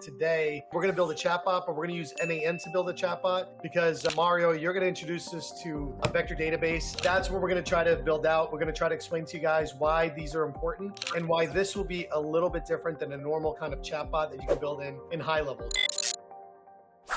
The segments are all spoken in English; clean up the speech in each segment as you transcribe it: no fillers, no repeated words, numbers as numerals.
today. We're going to build a chatbot, but we're going to use NAN to build a chatbot because Mario, you're going to introduce us to a vector database. That's what we're going to try to build out. We're going to try to explain to you guys why these are important and why this will be a little bit different than a normal kind of chatbot that you can build in HighLevel.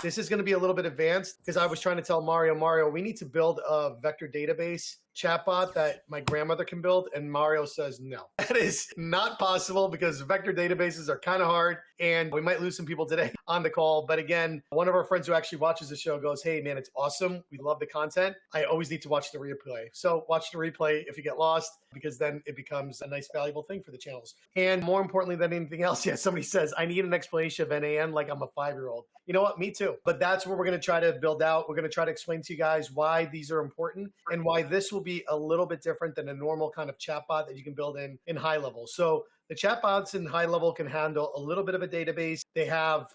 This is going to be a little bit advanced because I was trying to tell Mario, we need to build a vector database chatbot that my grandmother can build, and Mario says no. That is not possible because vector databases are kind of hard and we might lose some people today on the call. But again, one of our friends who actually watches the show goes, hey man, it's awesome. We love the content. I always need to watch the replay. So watch the replay if you get lost, because then it becomes a nice valuable thing for the channels. And more importantly than anything else, yeah, somebody says, I need an explanation of NAN like I'm a 5-year-old. You know what? Me too. But that's what we're going to try to build out. We're going to try to explain to you guys why these are important and why this will be a little bit different than a normal kind of chatbot that you can build in HighLevel. So the chatbots in HighLevel can handle a little bit of a database. They have,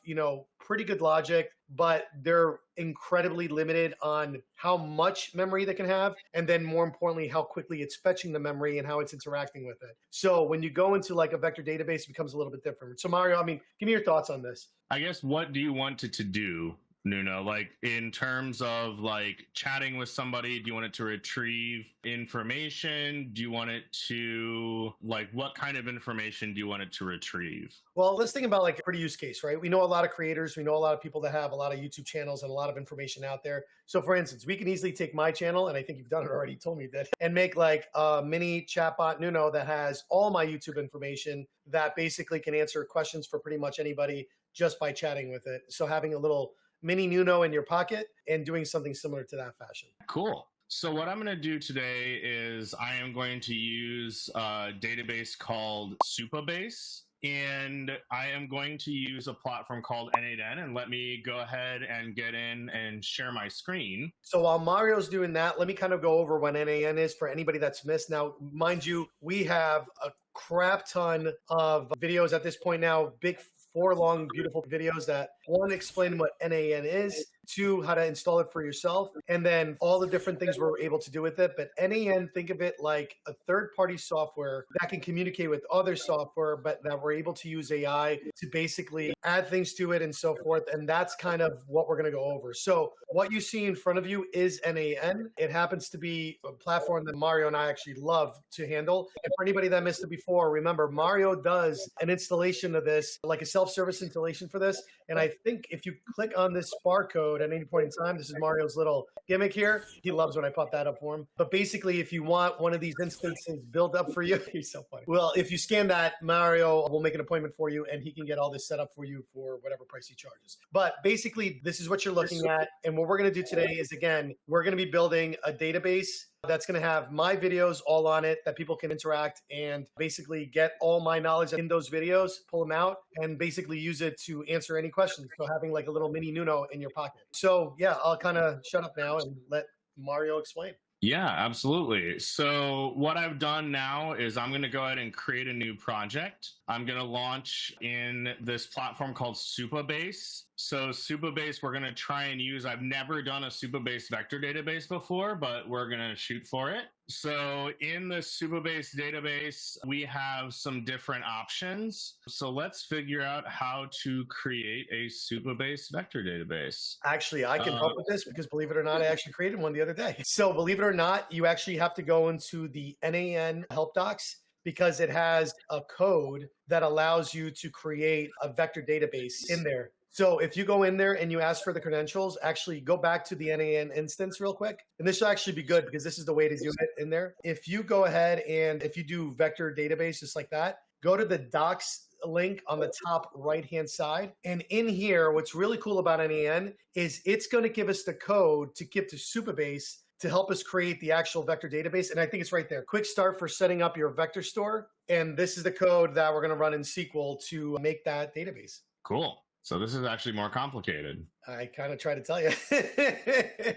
pretty good logic, but they're incredibly limited on how much memory they can have. And then more importantly, how quickly it's fetching the memory and how it's interacting with it. So when you go into like a vector database, it becomes a little bit different. So Mario, give me your thoughts on this. I guess, what do you want it to do, Nuno? Like in terms of like chatting with somebody, do you want it to retrieve information? Do you want it to what kind of information do you want it to retrieve? Well, let's think about like a pretty use case, right? We know a lot of creators. We know a lot of people that have a lot of YouTube channels and a lot of information out there. So for instance, we can easily take my channel, and I think you've done it already, you told me that, and make like a mini chatbot Nuno that has all my YouTube information that basically can answer questions for pretty much anybody just by chatting with it. So having a little mini Nuno in your pocket and doing something similar to that fashion. Cool. So what I'm going to do today is I am going to use a database called Supabase, and I am going to use a platform called NAN. And let me go ahead and get in and share my screen. So while Mario's doing that, let me kind of go over what NAN is for anybody that's missed. Now, mind you, we have a crap ton of videos at this point now, big 4 long, beautiful videos that, 1, explain what NAN is, 2, how to install it for yourself, and then all the different things we're able to do with it. But NAN, think of it like a third-party software that can communicate with other software, but that we're able to use AI to basically add things to it and so forth. And that's kind of what we're going to go over. So what you see in front of you is NAN. It happens to be a platform that Mario and I actually love to handle. And for anybody that missed it before, remember, Mario does an installation of this, like a self-service installation for this. And I think if you click on this barcode at any point in time, this is Mario's little gimmick here. He loves when I pop that up for him. But basically, if you want one of these instances built up for you, he's so funny. Well, if you scan that, Mario will make an appointment for you and he can get all this set up for you for whatever price he charges. But basically, this is what you're looking at. And what we're going to do today is, again, we're going to be building a database that's going to have my videos all on it that people can interact and basically get all my knowledge in those videos, pull them out, and basically use it to answer any questions. So having like a little mini Nuno in your pocket. So yeah, I'll kind of shut up now and let Mario explain. Yeah, absolutely. So what I've done now is I'm going to go ahead and create a new project. I'm going to launch in this platform called Supabase. So Supabase, we're going to try and use, I've never done a Supabase vector database before, but we're going to shoot for it. So in the Supabase database, we have some different options. So let's figure out how to create a Supabase vector database. Actually, I can help with this because believe it or not, I actually created one the other day. So believe it or not, you actually have to go into the NAN help docs because it has a code that allows you to create a vector database in there. So if you go in there and you ask for the credentials, actually go back to the NAN instance real quick. And this will actually be good because this is the way to do it in there. If you go ahead and if you do vector database just like that, go to the docs link on the top right-hand side. And in here, what's really cool about NAN is it's going to give us the code to give to Supabase to help us create the actual vector database. And I think it's right there. Quick start for setting up your vector store. And this is the code that we're going to run in SQL to make that database. Cool. So this is actually more complicated. I kind of try to tell you,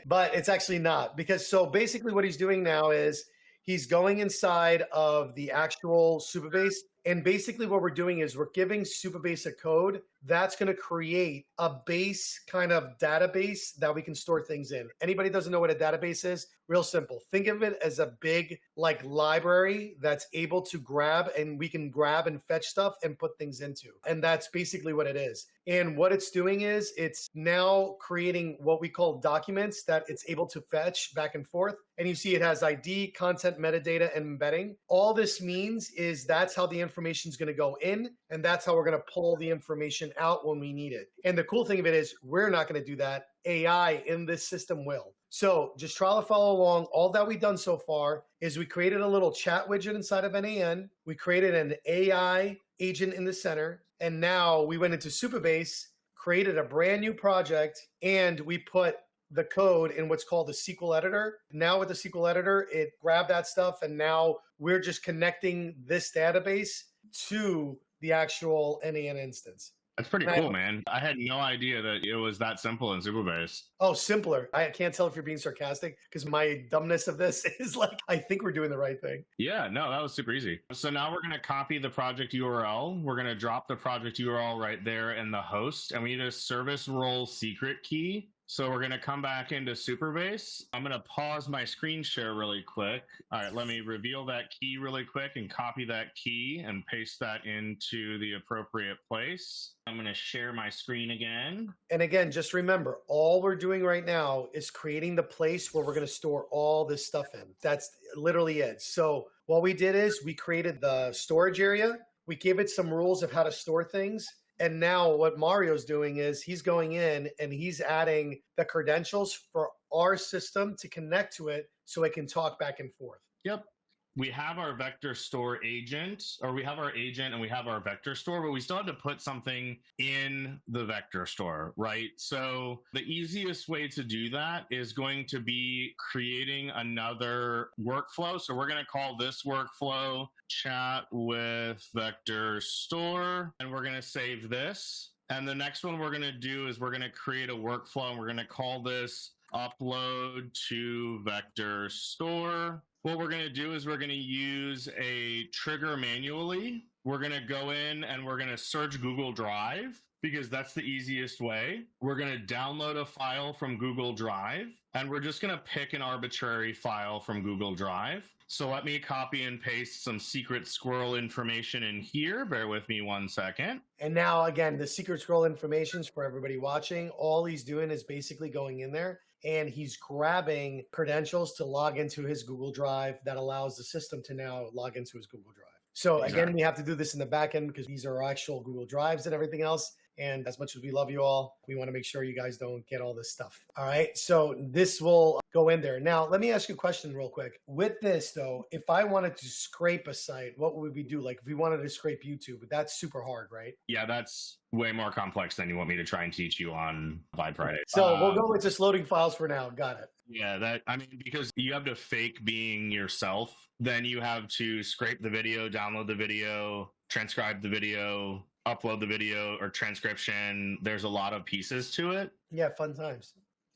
but it's actually not, because so basically what he's doing now is he's going inside of the actual Supabase. And basically what we're doing is we're giving Supabase a code that's going to create a base kind of database that we can store things in. Anybody doesn't know what a database is? Real simple. Think of it as a big like library that's able to grab, and we can grab and fetch stuff and put things into. And that's basically what it is. And what it's doing is it's now creating what we call documents that it's able to fetch back and forth. And you see it has ID, content, metadata, and embedding. All this means is that's how the information is going to go in, and that's how we're going to pull the information out when we need it. And the cool thing of it is we're not going to do that. AI in this system will. So just try to follow along. All that we've done so far is we created a little chat widget inside of NAN. We created an AI agent in the center. And now we went into Supabase, created a brand new project, and we put the code in what's called the SQL editor. Now with the SQL editor, it grabbed that stuff, and now we're just connecting this database to the actual NAN instance. That's pretty cool, man. I had no idea that it was that simple in Supabase. Oh, simpler. I can't tell if you're being sarcastic because my dumbness of this is like, I think we're doing the right thing. Yeah, no, that was super easy. So now we're going to copy the project URL. We're going to drop the project URL right there in the host, and we need a service role secret key. So we're going to come back into Supabase. I'm going to pause my screen share really quick. All right, let me reveal that key really quick and copy that key and paste that into the appropriate place. I'm going to share my screen again. And again, just remember, all we're doing right now is creating the place where we're going to store all this stuff in. That's literally it. So what we did is we created the storage area. We gave it some rules of how to store things. And now what Mario's doing is he's going in and he's adding the credentials for our system to connect to it so it can talk back and forth. Yep. We have our vector store agent, or we have our agent and we have our vector store, but we still have to put something in the vector store, right? So the easiest way to do that is going to be creating another workflow. So we're going to call this workflow chat with vector store, and we're going to save this. And the next one we're going to do is we're going to create a workflow, and we're going to call this upload to vector store. What we're going to do is we're going to use a trigger manually. We're going to go in and we're going to search Google Drive because that's the easiest way. We're going to download a file from Google Drive, and we're just going to pick an arbitrary file from Google Drive. So let me copy and paste some secret squirrel information in here. Bear with me 1 second. And now, again, the secret squirrel information is for everybody watching. All he's doing is basically going in there and he's grabbing credentials to log into his Google Drive that allows the system to now log into his Google Drive. So again, we have to do this in the back end because these are actual Google Drives and everything else. And as much as we love you all, we want to make sure you guys don't get all this stuff. All right. So this will go in there. Now, let me ask you a question real quick. With this, though, if I wanted to scrape a site, what would we do? Like if we wanted to scrape YouTube, that's super hard, right? Yeah, that's way more complex than you want me to try and teach you on Vibe Friday. So we'll go with just loading files for now. Got it. Yeah, because you have to fake being yourself. Then you have to scrape the video, download the video, transcribe the video, upload the video or transcription. There's a lot of pieces to it. Yeah, fun times.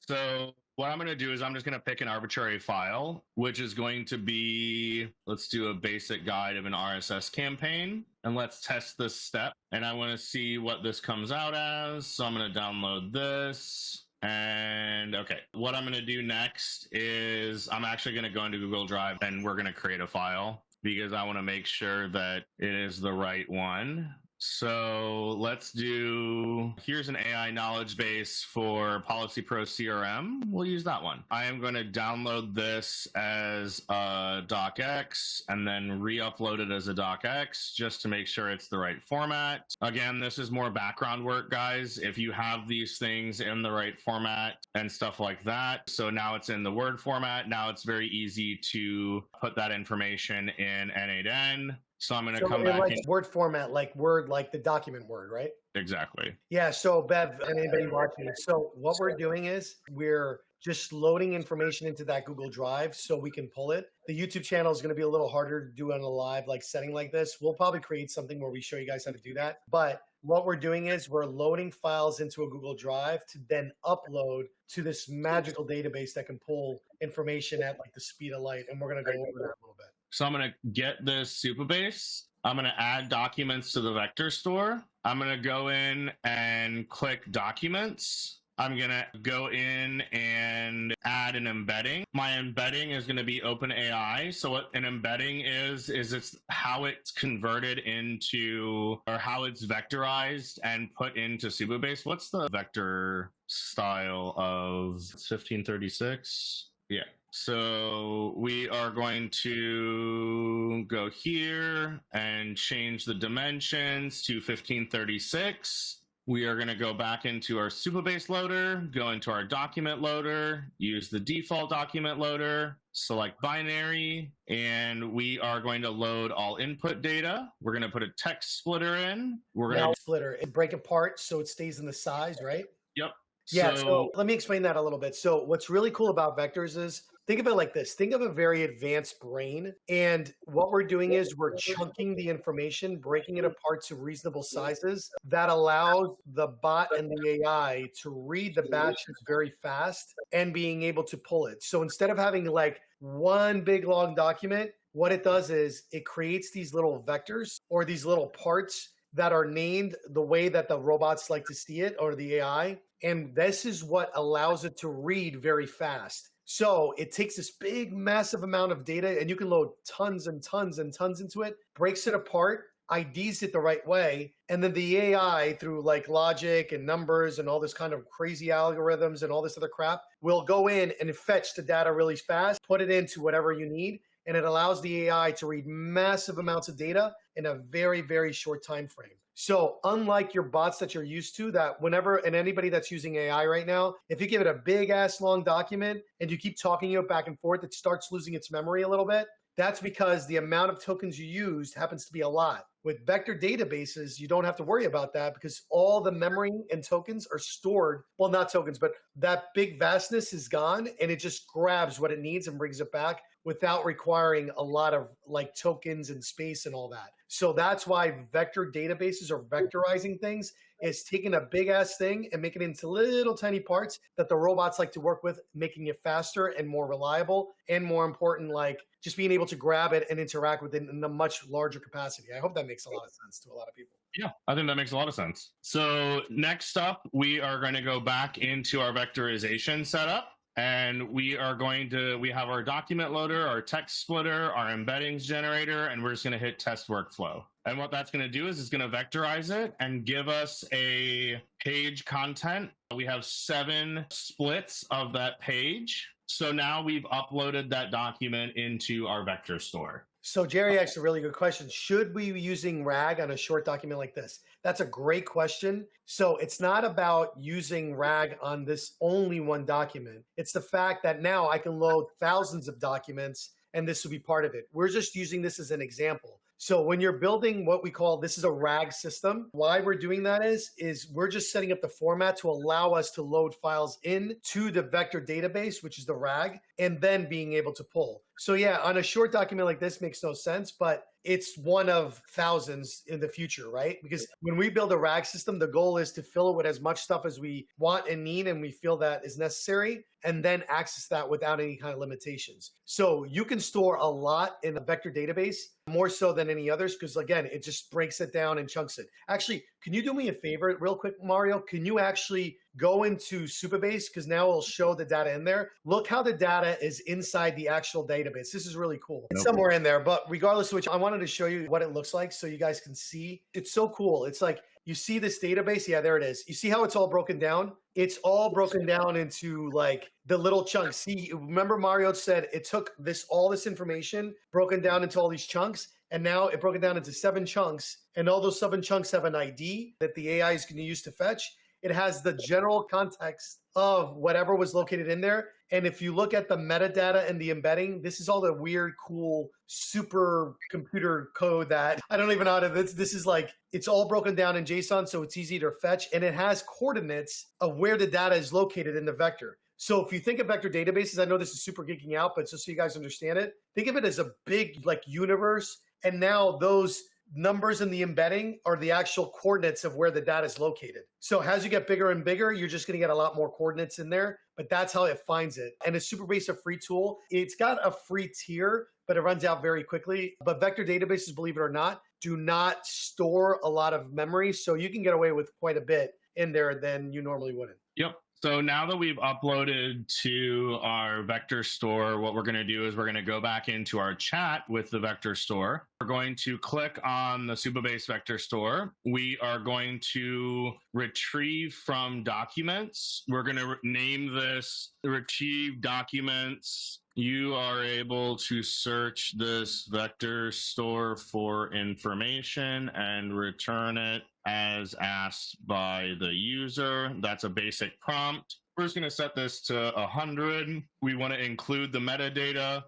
So what I'm going to do is I'm just going to pick an arbitrary file, which is going to be, let's do a basic guide of an RSS campaign, and let's test this step. And I want to see what this comes out as. So I'm going to download this. And okay, what I'm going to do next is I'm actually going to go into Google Drive and we're going to create a file because I want to make sure that it is the right one. So let's do, here's an AI knowledge base for Policy Pro CRM. We'll use that one. I am going to download this as a docx and then re-upload it as a docx just to make sure it's the right format. Again, this is more background work, guys. If you have these things in the right format and stuff like that. So now it's in the Word format. Now it's very easy to put that information in N8N. So I'm going to come back like in Word format, like Word, like the document Word, right? Exactly. Yeah. So Bev and anybody watching, so what we're doing is we're just loading information into that Google Drive so we can pull it. The YouTube channel is going to be a little harder to do on a live like setting like this. We'll probably create something where we show you guys how to do that. But what we're doing is we're loading files into a Google Drive to then upload to this magical database that can pull information at like the speed of light. And we're going to go over that a little bit. So I'm going to get this Supabase I'm going to add documents to the vector store. I'm going to go in and click documents. I'm going to go in and add an embedding. My embedding is going to be OpenAI. So what an embedding is it's how it's converted into, or how it's vectorized and put into Supabase. What's the vector style of 1536? Yeah. So we are going to go here and change the dimensions to 1536. We are going to go back into our Supabase loader, go into our document loader, use the default document loader, select binary, and we are going to load all input data. We're going to put a text splitter in. We're going to splitter and break apart so it stays in the size, right? Yep. Yeah, so let me explain that a little bit. So what's really cool about vectors is, think of it like this. Think of a very advanced brain. And what we're doing is we're chunking the information, breaking it apart to reasonable sizes that allows the bot and the AI to read the batches very fast and being able to pull it. So instead of having like one big long document, what it does is it creates these little vectors or these little parts that are named the way that the robots like to see it, or the AI. And this is what allows it to read very fast. So it takes this big, massive amount of data, and you can load tons and tons and tons into it, breaks it apart, IDs it the right way, and then the AI, through like logic and numbers and all this kind of crazy algorithms and all this other crap, will go in and fetch the data really fast, put it into whatever you need, and it allows the AI to read massive amounts of data in a very, very short time frame. So unlike your bots that you're used to, that whenever, and anybody that's using AI right now, if you give it a big ass long document and you keep talking it back and forth, it starts losing its memory a little bit. That's because the amount of tokens you used happens to be a lot. With vector databases, you don't have to worry about that because all the memory and tokens are stored. Well, not tokens, but that big vastness is gone, and it just grabs what it needs and brings it back without requiring a lot of like tokens and space and all that. So that's why vector databases, or vectorizing things, is taking a big ass thing and making it into little tiny parts that the robots like to work with, making it faster and more reliable, and more important, like just being able to grab it and interact with it in a much larger capacity. I hope that makes a lot of sense to a lot of people. Yeah, I think that makes a lot of sense. So next up, we are going to go back into our vectorization setup. And we have our document loader, our text splitter, our embeddings generator, and we're just going to hit test workflow. And what that's going to do is it's going to vectorize it and give us a page content. We have 7 splits of that page. So now we've uploaded that document into our vector store. So Jerry asked a really good question. Should we be using RAG on a short document like this? That's a great question. So it's not about using RAG on this only one document. It's the fact that now I can load thousands of documents and this will be part of it. We're just using this as an example. So when you're building what we call, this is a RAG system, why we're doing that is we're just setting up the format to allow us to load files into the vector database, which is the RAG, and then being able to pull. So yeah, on a short document like this makes no sense, but it's one of thousands in the future, right? Because when we build a RAG system, the goal is to fill it with as much stuff as we want and need and we feel that is necessary, and then access that without any kind of limitations. So you can store a lot in a vector database, more so than any others, because again, it just breaks it down and chunks it. Actually, can you do me a favor real quick, Mario? Can you actually go into Supabase, because now it'll show the data in there. Look how the data is inside the actual database. This is really cool. It's somewhere in there, but regardless of which, I wanted to show you what it looks like so you guys can see. It's so cool. It's like, you see this database? Yeah, there it is. You see how it's all broken down? It's all broken down into like the little chunks. See, remember Mario said it took all this information, broken down into all these chunks, and now it broke it down into 7 chunks, and all those 7 chunks have an ID that the AI is going to use to fetch. It has the general context of whatever was located in there. And if you look at the metadata and the embedding, this is all the weird, cool, super computer code that I don't even know how to, this is like, it's all broken down in JSON, so it's easy to fetch. And it has coordinates of where the data is located in the vector. So if you think of vector databases, I know this is super geeking out, but just so you guys understand it, think of it as a big like universe. And now those numbers in the embedding are the actual coordinates of where the data is located. So as you get bigger and bigger, you're just going to get a lot more coordinates in there, but that's how it finds it. And it's Supabase, a free tool. It's got a free tier, but it runs out very quickly. But vector databases, believe it or not, do not store a lot of memory. So you can get away with quite a bit in there than you normally wouldn't. Yep. So now that we've uploaded to our vector store, what we're going to do is we're going to go back into our chat with the vector store. We're going to click on the Supabase vector store. We are going to retrieve from documents. We're going to name this retrieve documents. You are able to search this vector store for information and return it as asked by the user. That's a basic prompt. We're just going to set this to 100. We want to include the metadata.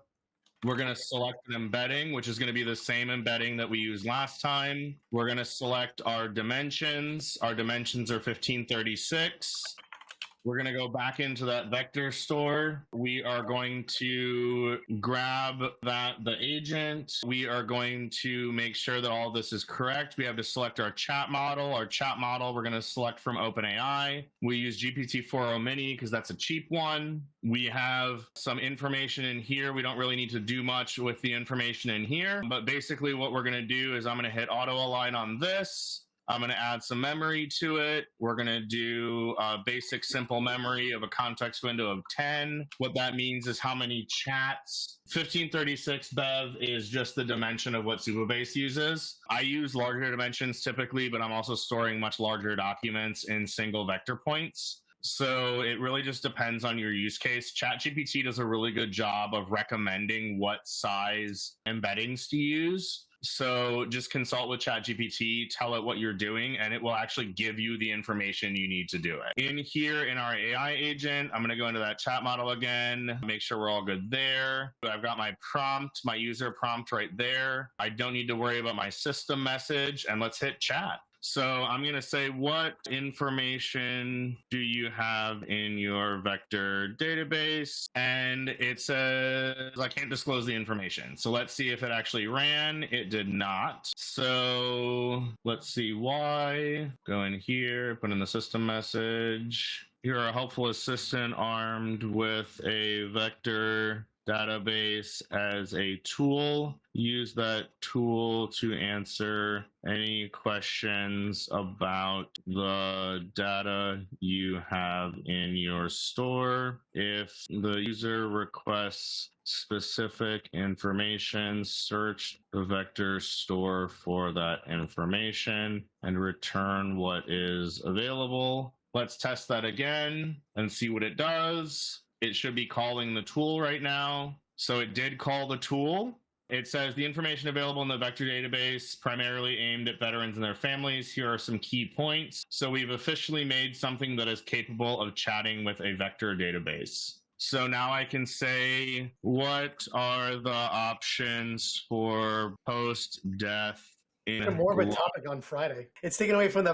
We're going to select an embedding, which is going to be the same embedding that we used last time. We're going to select our dimensions. Our dimensions are 1536. We're going to go back into that vector store. We are going to grab the agent. We are going to make sure that all this is correct. We have to select our chat model. Our chat model, we're going to select from OpenAI. We use GPT-4o Mini because that's a cheap one. We have some information in here. We don't really need to do much with the information in here. But basically what we're going to do is I'm going to hit auto align on this. I'm going to add some memory to it. We're going to do a basic simple memory of a context window of 10. What that means is how many chats. 1536 Bev is just the dimension of what Supabase uses. I use larger dimensions typically, but I'm also storing much larger documents in single vector points. So it really just depends on your use case. ChatGPT does a really good job of recommending what size embeddings to use. So just consult with ChatGPT, tell it what you're doing, and it will actually give you the information you need to do it. In here, in our AI agent, I'm going to go into that chat model again, make sure we're all good there. I've got my prompt, my user prompt right there. I don't need to worry about my system message, and let's hit chat. So I'm going to say, what information do you have in your vector database? And it says, I can't disclose the information. So let's see if it actually ran. It did not. So let's see why. Go in here, put in the system message. You're a helpful assistant armed with a vector database as a tool. Use that tool to answer any questions about the data you have in your store. If the user requests specific information, search the vector store for that information and return what is available. Let's test that again and see what it does. It should be calling the tool right now. So it did call the tool. It says the information available in the vector database primarily aimed at veterans and their families. Here are some key points. So we've officially made something that is capable of chatting with a vector database. So now I can say, what are the options for post-death? More of a topic on Friday. It's taken away from the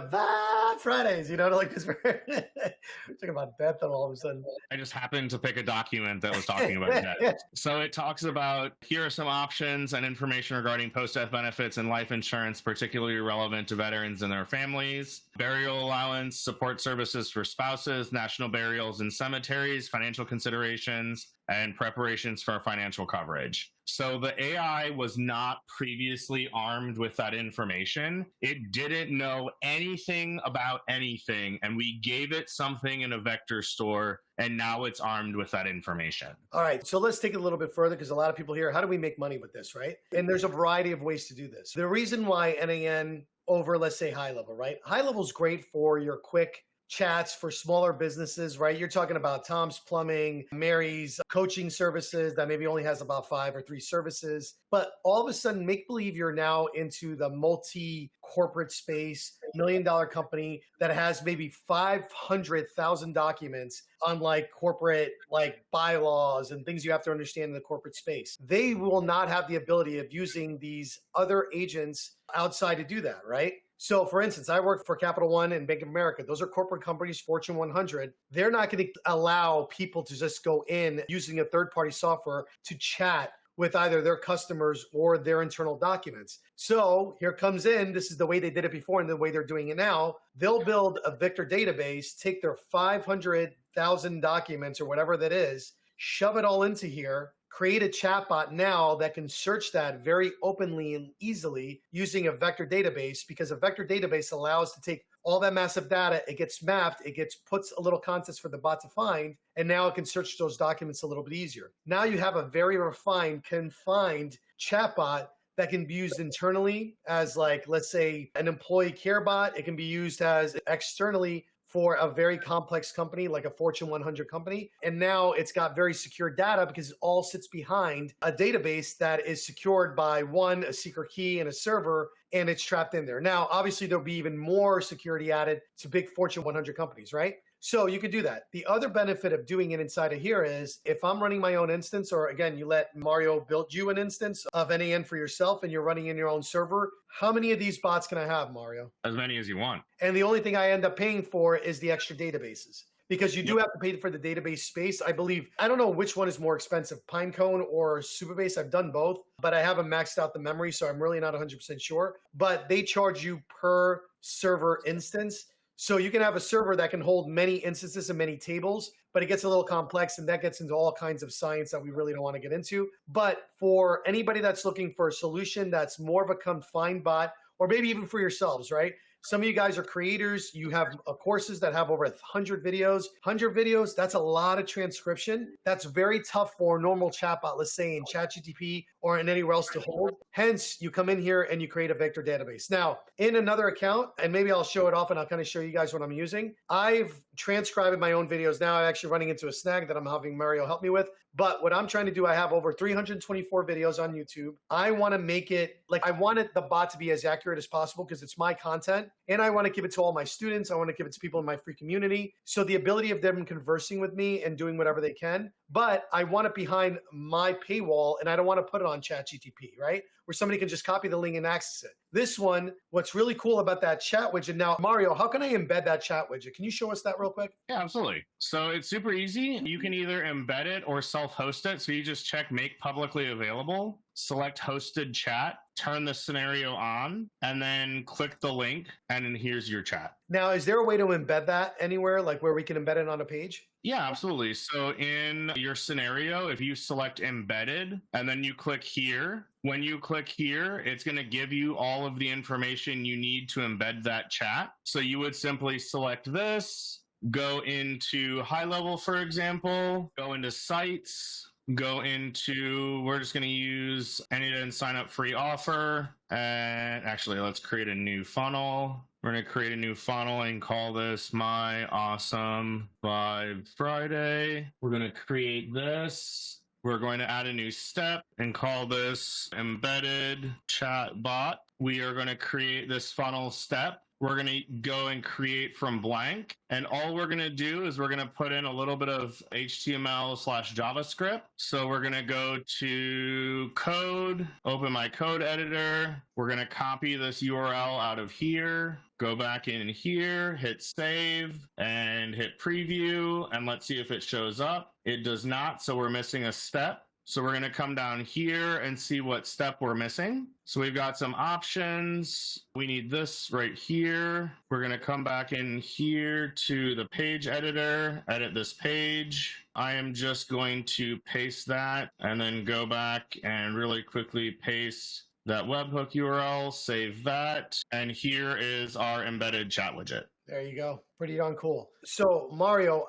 Fridays, like because we're talking about death and all of a sudden. I just happened to pick a document that was talking about death. So it talks about, here are some options and information regarding post-death benefits and life insurance, particularly relevant to veterans and their families. Burial allowance, support services for spouses, national burials and cemeteries, financial considerations, and preparations for financial coverage. So the AI was not previously armed with that information. It didn't know anything about anything, and we gave it something in a vector store, and now it's armed with that information. All right, so let's take it a little bit further because a lot of people here, how do we make money with this, right? And there's a variety of ways to do this. The reason why NAN over, let's say, HighLevel, right? HighLevel is great for your quick chats for smaller businesses, right? You're talking about Tom's Plumbing, Mary's coaching services that maybe only has about 5 or 3 services. But all of a sudden, make believe you're now into the multi-corporate space, $1 million company that has maybe 500,000 documents on like corporate like bylaws and things you have to understand in the corporate space. They will not have the ability of using these other agents outside to do that, right? So for instance, I work for Capital One and Bank of America. Those are corporate companies, Fortune 100. They're not going to allow people to just go in using a third-party software to chat with either their customers or their internal documents. So here comes in, this is the way they did it before and the way they're doing it now. They'll build a vector database, take their 500,000 documents or whatever that is, shove it all into here, create a chatbot now that can search that very openly and easily using a vector database, because a vector database allows to take all that massive data, it gets mapped, puts a little context for the bot to find, and now it can search those documents a little bit easier. Now you have a very refined, confined chatbot that can be used internally as, like, let's say, an employee care bot. It can be used as externally for a very complex company like a Fortune 100 company. And now it's got very secure data because it all sits behind a database that is secured by a secret key and a server, and it's trapped in there. Now, obviously, there'll be even more security added to big Fortune 100 companies, right? So you could do that. The other benefit of doing it inside of here is if I'm running my own instance, or again, you let Mario build you an instance of NAN for yourself and you're running in your own server, how many of these bots can I have, Mario? As many as you want. And the only thing I end up paying for is the extra databases, because you do have to pay for the database space. I believe, I don't know which one is more expensive, Pinecone or Supabase. I've done both, but I haven't maxed out the memory, so I'm really not 100% sure. But they charge you per server instance. So you can have a server that can hold many instances and many tables, but it gets a little complex, and that gets into all kinds of science that we really don't want to get into. But for anybody that's looking for a solution that's more of a confined bot, or maybe even for yourselves, right? Some of you guys are creators. You have courses that have over 100 videos. 100 videos, that's a lot of transcription. That's very tough for a normal chatbot, let's say in ChatGPT or in anywhere else to hold. Hence, you come in here and you create a vector database. Now, in another account, and maybe I'll show it off and I'll kind of show you guys what I'm using. I've transcribed my own videos. Now I'm actually running into a snag that I'm having Mario help me with. But what I'm trying to do, I have over 324 videos on YouTube. I want to make it, like, I want the bot to be as accurate as possible because it's my content. And I want to give it to all my students. I want to give it to people in my free community. So the ability of them conversing with me and doing whatever they can. But I want it behind my paywall, and I don't want to put it on ChatGPT, right? Where somebody can just copy the link and access it. This one, what's really cool about that chat widget. Now, Mario, how can I embed that chat widget? Can you show us that real quick? Yeah, absolutely. So it's super easy. You can either embed it or self-host it. So you just check make publicly available, select hosted chat, turn the scenario on, and then click the link, and then here's your chat. Now, is there a way to embed that anywhere, like where we can embed it on a page? Yeah, absolutely. So in your scenario, if you select embedded and then you click here, when you click here, it's going to give you all of the information you need to embed that chat. So you would simply select this, go into HighLevel, for example, go into sites, go into, we're just going to use any sign up free offer. And actually, let's create a new funnel. We're going to create a new funnel and call this My Awesome Vibe Friday. We're going to create this. We're going to add a new step and call this Embedded Chatbot. We are going to create this funnel step. We're going to go and create from blank. And all we're going to do is we're going to put in a little bit of HTML/JavaScript. So we're going to go to code, open my code editor. We're going to copy this URL out of here, go back in here, hit save, and hit preview. And let's see if it shows up. It does not, so we're missing a step. So we're going to come down here and see what step we're missing. So we've got some options. We need this right here. We're going to come back in here to the page editor, edit this page. I am just going to paste that and then go back and really quickly paste that webhook URL, save that. And here is our embedded chat widget. There you go. Pretty darn cool. So Mario,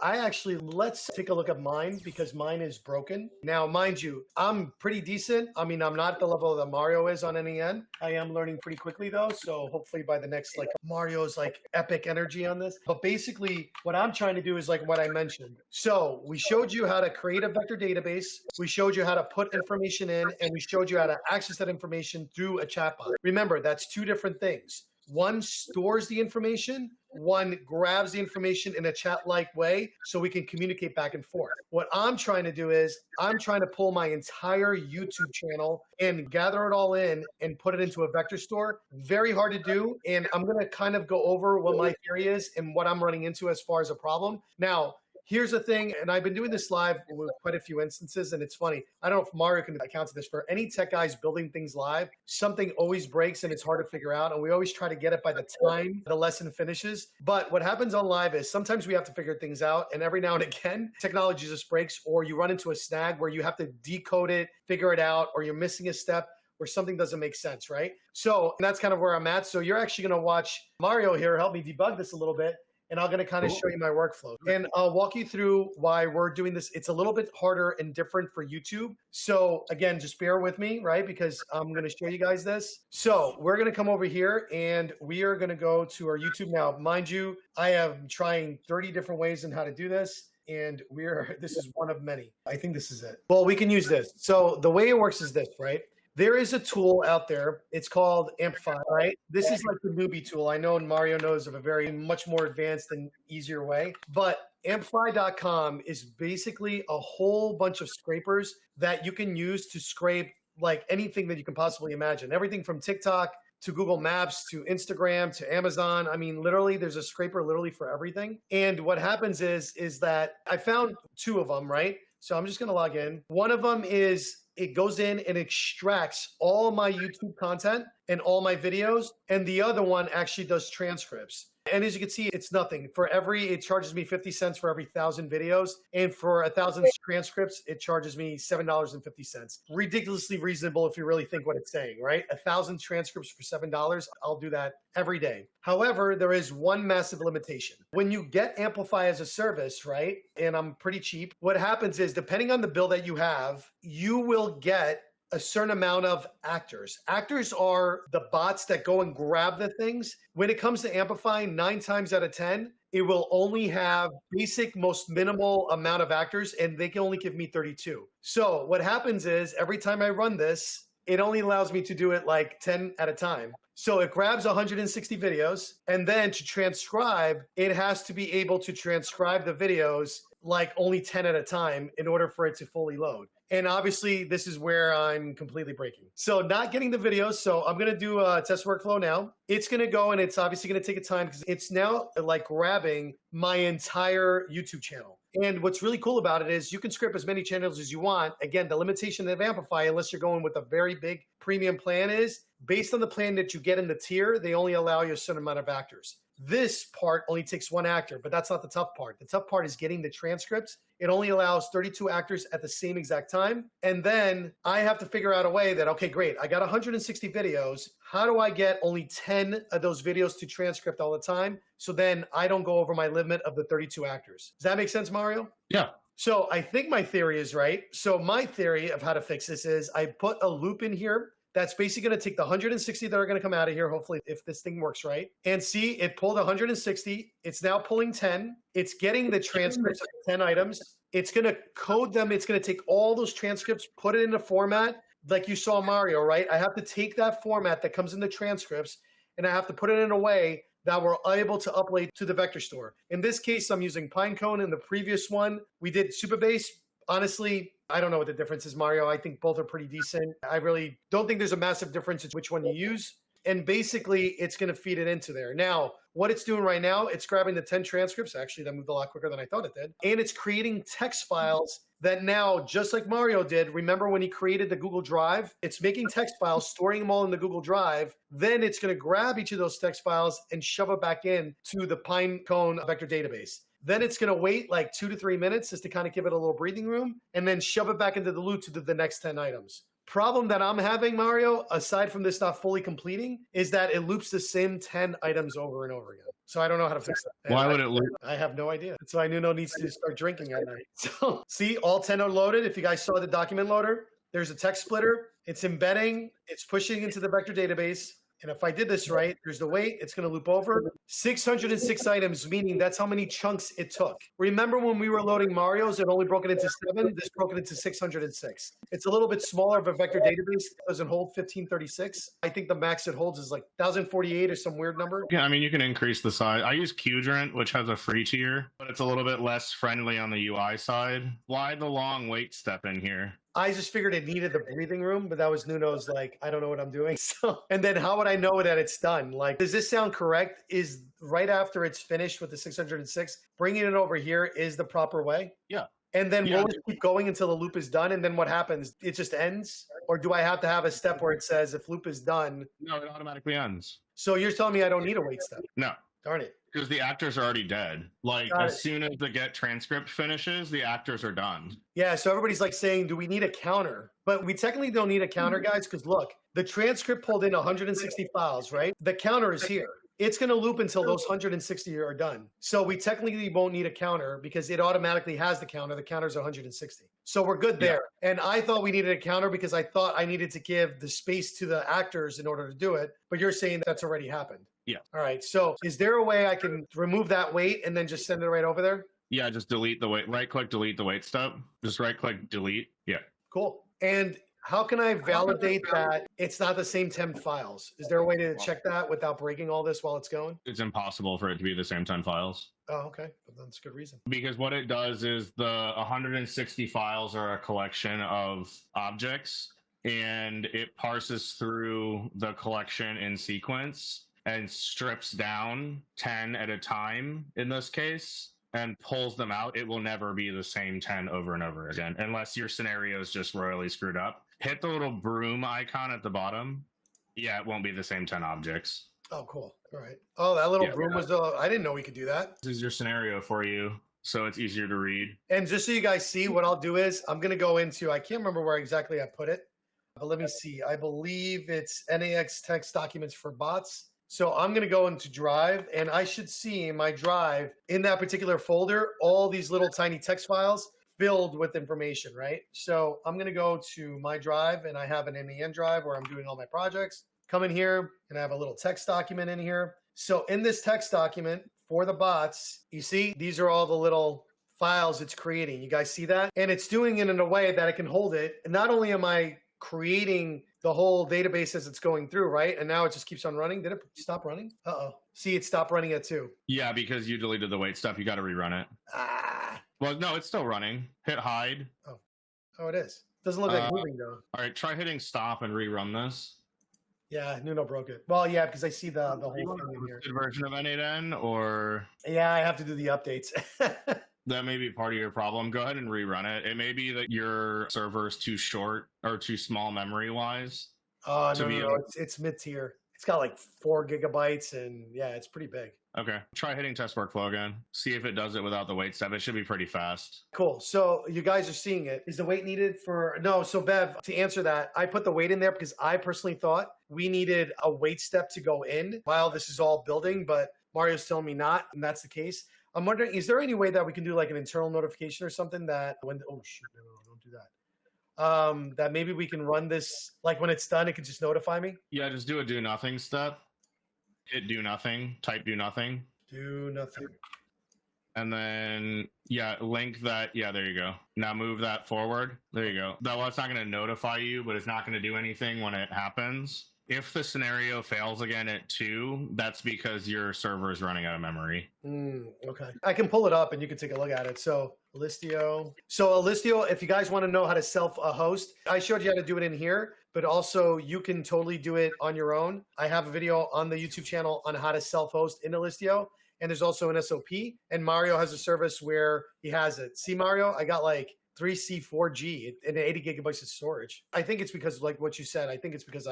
let's take a look at mine because mine is broken. Now, mind you, I'm pretty decent. I mean, I'm not the level that Mario is on NAN. I am learning pretty quickly though. So hopefully by the next, Mario's epic energy on this. But basically what I'm trying to do is what I mentioned. So we showed you how to create a vector database. We showed you how to put information in, and we showed you how to access that information through a chatbot. Remember, that's two different things. One stores the information, one grabs the information in a chat-like way so we can communicate back and forth. What I'm trying to do is I'm trying to pull my entire YouTube channel and gather it all in and put it into a vector store. Very hard to do. And I'm going to kind of go over what my theory is and what I'm running into as far as a problem. Now, here's the thing, and I've been doing this live with quite a few instances, and it's funny. I don't know if Mario can account to this. For any tech guys building things live, something always breaks and it's hard to figure out, and we always try to get it by the time the lesson finishes. But what happens on live is sometimes we have to figure things out, and every now and again, technology just breaks, or you run into a snag where you have to decode it, figure it out, or you're missing a step where something doesn't make sense, right? So that's kind of where I'm at. So you're actually going to watch Mario here help me debug this a little bit, and I'm going to kind of show you my workflow. And I'll walk you through why we're doing this. It's a little bit harder and different for YouTube. So again, just bear with me, right? Because I'm going to show you guys this. So we're going to come over here and we are going to go to our YouTube. Now, mind you, I am trying 30 different ways on how to do this. And this is one of many. I think this is it. Well, we can use this. So the way it works is this, right? There is a tool out there. It's called Apify, right? This is like the newbie tool. I know Mario knows of a very much more advanced and easier way. But Apify.com is basically a whole bunch of scrapers that you can use to scrape like anything that you can possibly imagine. Everything from TikTok to Google Maps to Instagram to Amazon. I mean, literally, there's a scraper literally for everything. And what happens is that I found two of them, right? So I'm just going to log in. One of them is it goes in and extracts all my YouTube content and all my videos. And the other one actually does transcripts. And as you can see, it's nothing. It charges me 50 cents for every 1,000 videos. And for 1,000 transcripts, it charges me $7.50. Ridiculously reasonable if you really think what it's saying, right? 1,000 transcripts for $7, I'll do that every day. However, there is one massive limitation. When you get Apify as a service, right, and I'm pretty cheap, what happens is depending on the bill that you have, you will get a certain amount of actors. Actors are the bots that go and grab the things. When it comes to Apify, 9 times out of 10, it will only have basic, most minimal amount of actors, and they can only give me 32. So what happens is every time I run this, it only allows me to do it like 10 at a time. So it grabs 160 videos, and then to transcribe, it has to be able to transcribe the videos like only 10 at a time in order for it to fully load. And obviously, this is where I'm completely breaking. So not getting the videos. So I'm going to do a test workflow now. It's going to go, and it's obviously going to take a time because it's now like grabbing my entire YouTube channel. And what's really cool about it is you can script as many channels as you want. Again, the limitation of Apify, unless you're going with a very big premium plan, is based on the plan that you get in the tier, they only allow you a certain amount of actors. This part only takes 1 actor, but that's not the tough part. The tough part is getting the transcripts. It only allows 32 actors at the same exact time. And then I have to figure out a way that, okay, great, I got 160 videos. How do I get only 10 of those videos to transcript all the time? So then I don't go over my limit of the 32 actors. Does that make sense, Mario? Yeah. So I think my theory is right. So my theory of how to fix this is I put a loop in here. That's basically going to take the 160 that are going to come out of here, hopefully, if this thing works right. And see, it pulled 160. It's now pulling 10. It's getting the transcripts of 10 items. It's going to code them. It's going to take all those transcripts, put it in a format like you saw Mario, right? I have to take that format that comes in the transcripts, and I have to put it in a way that we're able to upload to the vector store. In this case, I'm using Pinecone. In the previous one, we did Supabase. Honestly, I don't know what the difference is, Mario. I think both are pretty decent. I really don't think there's a massive difference in which one you use. And basically, it's going to feed it into there. Now, what it's doing right now, it's grabbing the 10 transcripts. Actually, that moved a lot quicker than I thought it did. And it's creating text files that now, just like Mario did, remember when he created the Google Drive? It's making text files, storing them all in the Google Drive. Then it's going to grab each of those text files and shove it back in to the Pinecone vector database. Then it's going to wait like 2 to 3 minutes just to kind of give it a little breathing room and then shove it back into the loop to do the next 10 items. Problem that I'm having, Mario, aside from this not fully completing, is that it loops the same 10 items over and over again. So I don't know how to fix that. Why would it loop? I have no idea. So I knew no needs to start drinking at night. So see, all 10 are loaded. If you guys saw the document loader, there's a text splitter. It's embedding. It's pushing into the vector database. And if I did this right, there's the wait. It's going to loop over. 606 items, meaning that's how many chunks it took. Remember when we were loading Mario's, it only broke it into 7. This broke it into 606. It's a little bit smaller of a vector database. It doesn't hold 1536. I think the max it holds is like 1048 or some weird number. Yeah, I mean, you can increase the size. I use Qdrant, which has a free tier, but it's a little bit less friendly on the UI side. Why the long wait step in here? I just figured it needed the breathing room, but that was Nuno's like, I don't know what I'm doing. So, and then how would I know that it's done? Like, does this sound correct? Is right after it's finished with the 606, bringing it over here is the proper way? Yeah. And then Yeah. will it keep going until the loop is done? And then what happens? It just ends? Or do I have to have a step where it says if loop is done? No, it automatically ends. So you're telling me I don't need a wait step? No. Darn it. Because the actors are already dead. Like, Got as it. soon as the get transcript finishes, the actors are done. Yeah, so everybody's like saying, do we need a counter? But we technically don't need a counter, guys, because look, the transcript pulled in 160 files, right? The counter is here. It's going to loop until those 160 are done. So we technically won't need a counter because it automatically has the counter. The counter is 160. So we're good there. Yeah. And I thought we needed a counter because I thought I needed to give the space to the actors in order to do it. But you're saying that's already happened. Yeah. All right. So is there a way I can remove that wait and then just send it right over there? Yeah, just delete the wait. Right click, delete the wait step. Just right click, delete. Yeah. Cool. And how can I validate that it's not the same 10 files? Is there a way to check that without breaking all this while it's going? It's impossible for it to be the same 10 files. Oh, okay. That's a good reason. Because what it does is the 160 files are a collection of objects, and it parses through the collection in sequence and strips down 10 at a time in this case and pulls them out. It will never be the same 10 over and over again unless your scenario is just royally screwed up. Hit the little broom icon at the bottom. Yeah, it won't be the same 10 objects. Oh, cool. All right. Oh, that little broom was, I didn't know we could do that. This is your scenario for you, so it's easier to read. And just so you guys see, what I'll do is I'm going to go into, I can't remember where exactly I put it, but let me see. I believe it's NAX text documents for bots. So I'm going to go into Drive, and I should see in my Drive, in that particular folder, all these little tiny text files filled with information, right? So I'm going to go to my Drive, and I have an NEN drive where I'm doing all my projects. Come in here, and I have a little text document in here. So in this text document for the bots, you see, these are all the little files it's creating. You guys see that? And it's doing it in a way that it can hold it. And not only am I creating the whole database as it's going through, right? And now it just keeps on running. Did it stop running? Uh-oh. See, it stopped running at 2. Yeah, because you deleted the wait step. You got to rerun it. Well, no, it's still running. Hit hide. Oh, it is. Doesn't look like moving, though. All right, try hitting stop and rerun this. Yeah, Nuno broke it. Well, yeah, because I see the whole thing in here. Version of N8N, or... Yeah, I have to do the updates. That may be part of your problem. Go ahead and rerun it. It may be that your server is too short or too small memory-wise. Oh, no, it's mid-tier. It's got like 4 gigabytes, and yeah, it's pretty big. Okay. Try hitting test workflow again. See if it does it without the wait step. It should be pretty fast. Cool. So you guys are seeing it. Is the wait needed for... No, so Bev, to answer that, I put the wait in there because I personally thought we needed a wait step to go in while this is all building, but Mario's telling me not, and that's the case. I'm wondering, is there any way that we can do like an internal notification or something that when... Oh, shoot. No, don't do that. That maybe we can run this, like when it's done, it can just notify me? Yeah, just do a do nothing step. Hit do nothing. Type do nothing. Do nothing. And then, yeah, link that. Yeah, there you go. Now move that forward. There you go. That, well, it's not going to notify you, but it's not going to do anything when it happens. If the scenario fails again at 2, that's because your server is running out of memory. Okay. I can pull it up and you can take a look at it. So Listio. So Listio, if you guys want to know how to self-host, I showed you how to do it in here, but also you can totally do it on your own. I have a video on the YouTube channel on how to self-host in Listio. And there's also an SOP. And Mario has a service where he has it. See, Mario, I got like 3C4G and 80 gigabytes of storage. I think it's because, like what you said, I think it's because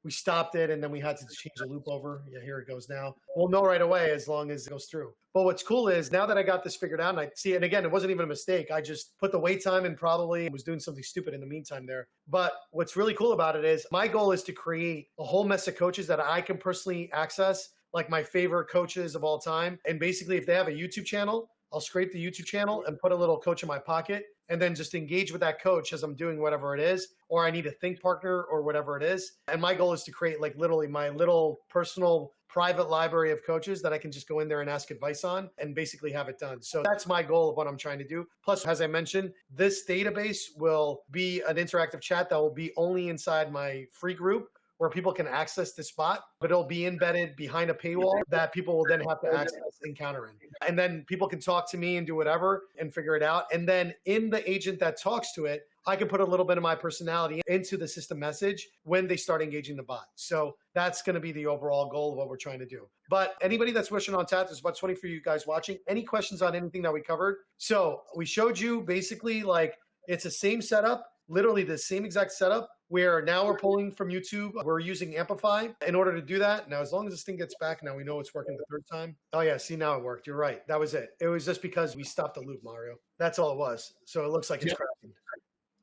we stopped it and then we had to change the loop over. Yeah, here it goes now. We'll know right away as long as it goes through. But what's cool is now that I got this figured out, and I see, and again, it wasn't even a mistake. I just put the wait time and probably was doing something stupid in the meantime there. But what's really cool about it is my goal is to create a whole mess of coaches that I can personally access, like my favorite coaches of all time. And basically, if they have a YouTube channel, I'll scrape the YouTube channel and put a little coach in my pocket and then just engage with that coach as I'm doing whatever it is, or I need a think partner or whatever it is. And my goal is to create like literally my little personal private library of coaches that I can just go in there and ask advice on and basically have it done. So that's my goal of what I'm trying to do. Plus, as I mentioned, this database will be an interactive chat that will be only inside my free group where people can access this bot, but it'll be embedded behind a paywall that people will then have to access Encounter in. And then people can talk to me and do whatever and figure it out. And then in the agent that talks to it, I can put a little bit of my personality into the system message when they start engaging the bot. So that's going to be the overall goal of what we're trying to do. But anybody that's wishing on tap, there's about 20 for you guys watching. Any questions on anything that we covered? So we showed you basically like it's the same setup, literally the same exact setup, where now we're pulling from YouTube. We're using Apify in order to do that. Now, as long as this thing gets back, now we know it's working the third time. Oh yeah, see, now it worked. You're right. That was it. It was just because we stopped the loop, Mario. That's all it was. So it looks like it's crashing.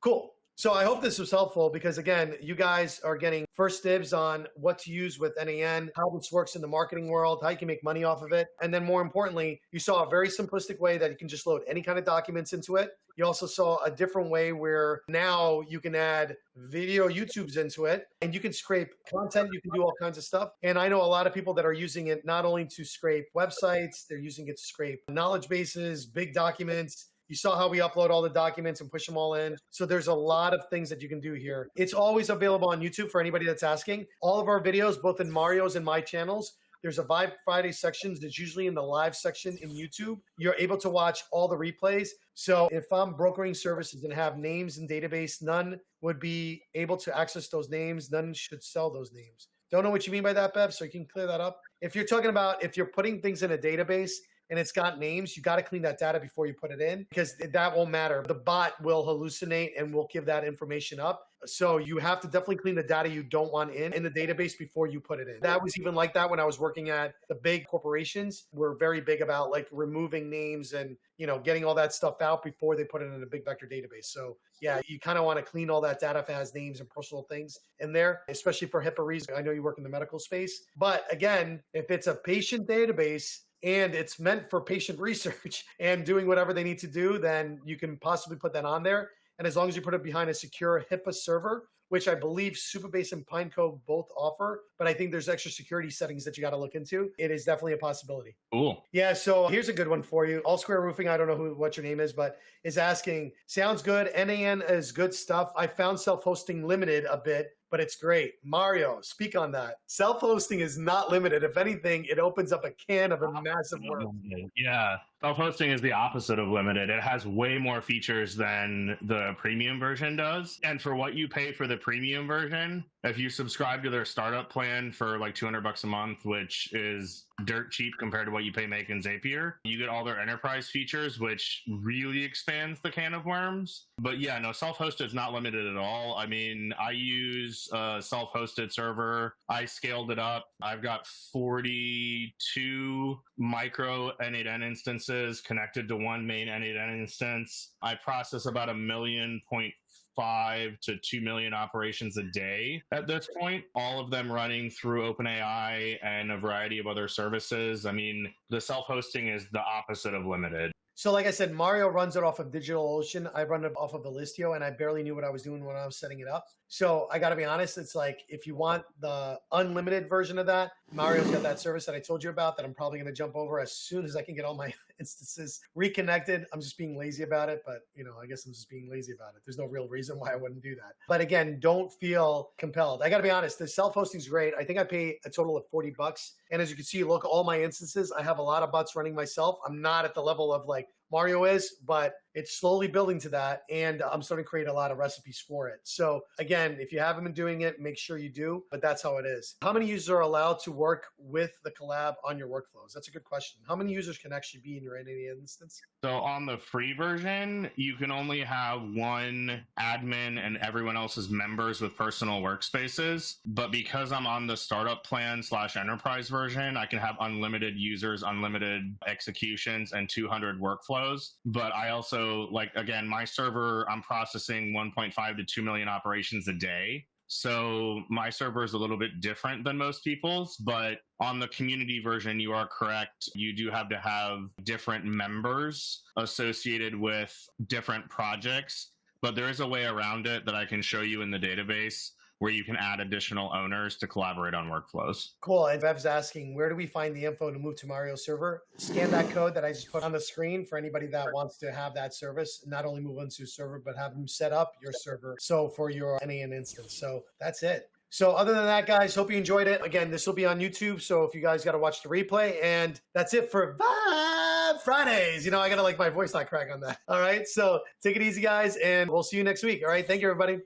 Cool. So I hope this was helpful because, again, you guys are getting first dibs on what to use with NAN, how this works in the marketing world, how you can make money off of it. And then more importantly, you saw a very simplistic way that you can just load any kind of documents into it. You also saw a different way where now you can add video YouTubes into it and you can scrape content. You can do all kinds of stuff. And I know a lot of people that are using it not only to scrape websites, they're using it to scrape knowledge bases, big documents. You saw how we upload all the documents and push them all in. So there's a lot of things that you can do here. It's always available on YouTube for anybody that's asking. All of our videos, both in Mario's and my channels, there's a Vibe Friday section that's usually in the live section in YouTube. You're able to watch all the replays. So if I'm brokering services and have names in database, none would be able to access those names. None should sell those names. Don't know what you mean by that, Bev, so you can clear that up. If you're talking about if you're putting things in a database and it's got names, you got to clean that data before you put it in because that won't matter. The bot will hallucinate and will give that information up. So you have to definitely clean the data you don't want in the database before you put it in. That was even like that when I was working at the big corporations. We're very big about like removing names and, you know, getting all that stuff out before they put it in a big vector database. So yeah, you kind of want to clean all that data if it has names and personal things in there, especially for HIPAA reasons. I know you work in the medical space, but again, if it's a patient database, and it's meant for patient research and doing whatever they need to do, then you can possibly put that on there. And as long as you put it behind a secure HIPAA server, which I believe Supabase and Pineco both offer, but I think there's extra security settings that you got to look into. It is definitely a possibility. Cool. Yeah, so here's a good one for you. All Square Roofing, I don't know what your name is, but is asking, sounds good. NAN is good stuff. I found self-hosting limited a bit, but it's great. Mario, speak on that. Self-hosting is not limited. If anything, it opens up a can of a massive work. Yeah. Self-hosting is the opposite of limited. It has way more features than the premium version does. And for what you pay for the premium version, if you subscribe to their startup plan for like $200 a month, which is dirt cheap compared to what you pay Make and Zapier, you get all their enterprise features, which really expands the can of worms. But yeah, no, self-hosted is not limited at all. I mean, I use a self-hosted server. I scaled it up. I've got 42 micro N8N instances connected to one main N8N instance. I process about 1.5 to 2 million operations a day at this point, all of them running through OpenAI and a variety of other services. I mean, the self-hosting is the opposite of limited. So like I said, Mario runs it off of DigitalOcean. I run it off of Illistio, and I barely knew what I was doing when I was setting it up. So I got to be honest, it's like if you want the unlimited version of that, Mario's got that service that I told you about that I'm probably going to jump over as soon as I can get all my instances reconnected. I'm just being lazy about it, but you know, I guess I'm just being lazy about it. There's no real reason why I wouldn't do that. But again, don't feel compelled. I got to be honest, the self-hosting is great. I think I pay a total of $40. And as you can see, look at all my instances. I have a lot of bots running myself. I'm not at the level of like Mario is, but it's slowly building to that. And I'm starting to create a lot of recipes for it. So again, if you haven't been doing it, make sure you do, but that's how it is. How many users are allowed to work with the collab on your workflows? That's a good question. How many users can actually be in your N8N instance? So on the free version, you can only have one admin and everyone else is members with personal workspaces. But because I'm on the startup plan / enterprise version, I can have unlimited users, unlimited executions, and 200 workflows. But I also, like, again, my server, I'm processing 1.5 to 2 million operations a day. So my server is a little bit different than most people's, but on the community version, you are correct. You do have to have different members associated with different projects, but there is a way around it that I can show you in the database where you can add additional owners to collaborate on workflows. Cool. And Bev's asking, where do we find the info to move to Mario's server? Scan that code that I just put on the screen for anybody that wants to have that service, not only move onto a server, but have them set up your server. So for your NAN instance. So that's it. So other than that, guys, hope you enjoyed it. Again, this will be on YouTube. So if you guys got to watch the replay, and that's it for Vibe. Fab Fridays. You know, I got to like my voice not crack on that. All right. So take it easy, guys, and we'll see you next week. All right. Thank you, everybody.